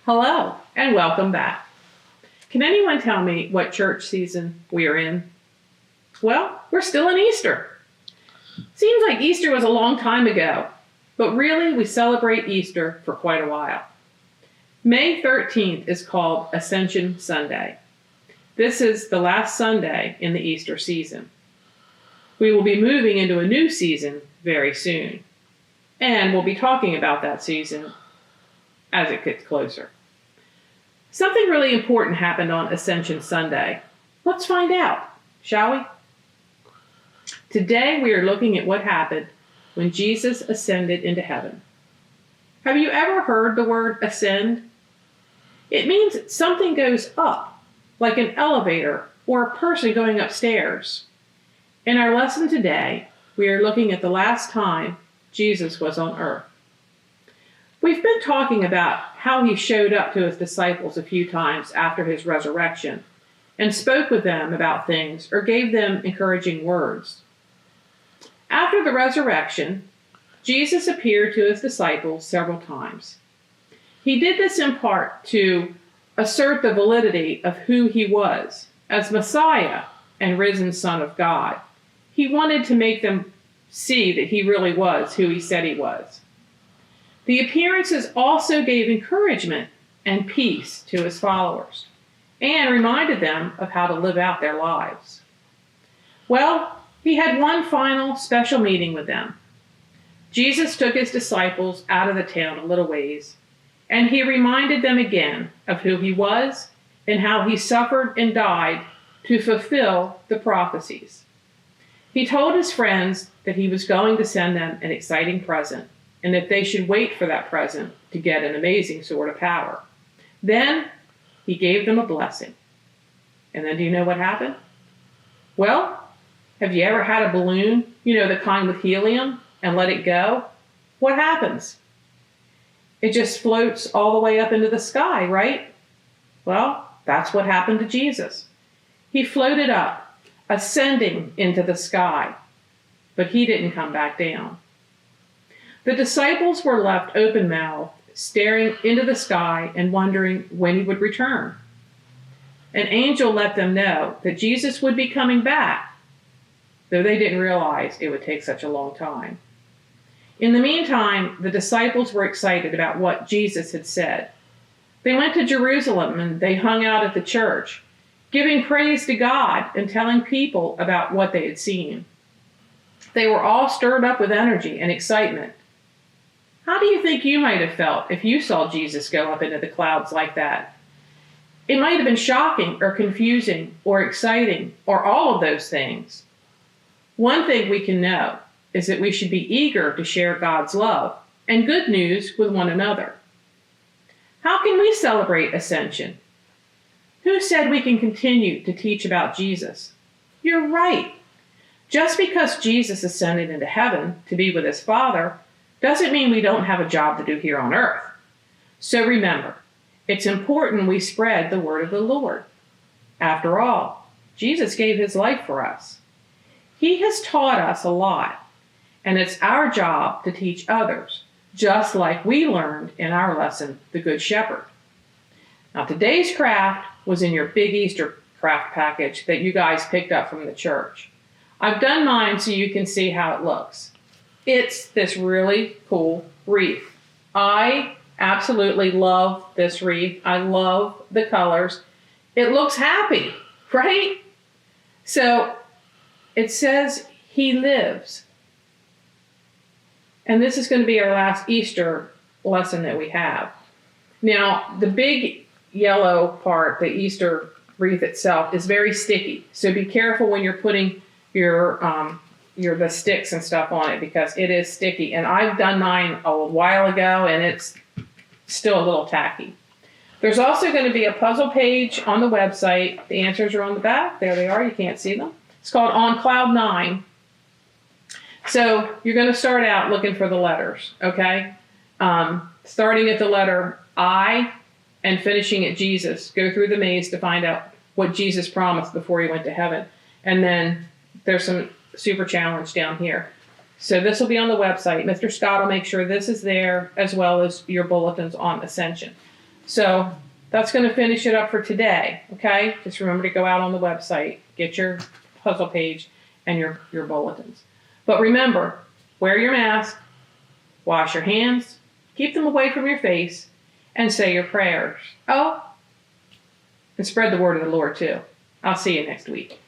Hello, and welcome back. Can anyone tell me what church season we are in? Well, we're still in Easter. Seems like Easter was a long time ago, but really we celebrate Easter for quite a while. May 13th is called Ascension Sunday. This is the last Sunday in the Easter season. We will be moving into a new season very soon, and we'll be talking about that season as it gets closer. Something really important happened on Ascension Sunday. Let's find out, shall we? Today we are looking at what happened when Jesus ascended into heaven. Have you ever heard the word ascend? It means something goes up, like an elevator or a person going upstairs. In our lesson today, we are looking at the last time Jesus was on earth. We've been talking about how he showed up to his disciples a few times after his resurrection and spoke with them about things or gave them encouraging words. After the resurrection, Jesus appeared to his disciples several times. He did this in part to assert the validity of who he was as Messiah and risen Son of God. He wanted to make them see that he really was who he said he was. The appearances also gave encouragement and peace to his followers and reminded them of how to live out their lives. Well, he had one final special meeting with them. Jesus took his disciples out of the town a little ways, and he reminded them again of who he was and how he suffered and died to fulfill the prophecies. He told his friends that he was going to send them an exciting present, and that they should wait for that present to get an amazing sort of power. Then he gave them a blessing. And then do you know what happened? Well, have you ever had a balloon, the kind with helium, and let it go? What happens? It just floats all the way up into the sky, right? Well, that's what happened to Jesus. He floated up, ascending into the sky, but he didn't come back down. The disciples were left open-mouthed, staring into the sky and wondering when he would return. An angel let them know that Jesus would be coming back, though they didn't realize it would take such a long time. In the meantime, the disciples were excited about what Jesus had said. They went to Jerusalem and they hung out at the church, giving praise to God and telling people about what they had seen. They were all stirred up with energy and excitement. How do you think you might have felt if you saw Jesus go up into the clouds like that? It might have been shocking or confusing or exciting or all of those things. One thing we can know is that we should be eager to share God's love and good news with one another. How can we celebrate Ascension? Who said we can continue to teach about Jesus? You're right. Just because Jesus ascended into heaven to be with his Father doesn't mean we don't have a job to do here on earth. So remember, it's important we spread the word of the Lord. After all, Jesus gave his life for us. He has taught us a lot, and it's our job to teach others, just like we learned in our lesson, The Good Shepherd. Now, today's craft was in your big Easter craft package that you guys picked up from the church. I've done mine so you can see how it looks. It's this really cool wreath. I absolutely love this wreath. I love the colors. It looks happy, right? So it says he lives. And this is going to be our last Easter lesson that we have. Now, the big yellow part, the Easter wreath itself, is very sticky. So be careful when you're putting the sticks and stuff on it, because it is sticky. And I've done mine a while ago and it's still a little tacky. There's also going to be a puzzle page on the website. The answers are on the back. There they are. You can't see them. It's called On Cloud 9. So you're going to start out looking for the letters, okay? Starting at the letter I and finishing at Jesus. Go through the maze to find out what Jesus promised before he went to heaven. And then there's some super challenge down here. So this will be on the website. Mr. Scott will make sure this is there, as well as your bulletins on Ascension. So that's going to finish it up for today, okay? Just remember to go out on the website, get your puzzle page and your bulletins. But remember, wear your mask, wash your hands, keep them away from your face, and say your prayers. Oh, and spread the word of the Lord too. I'll see you next week.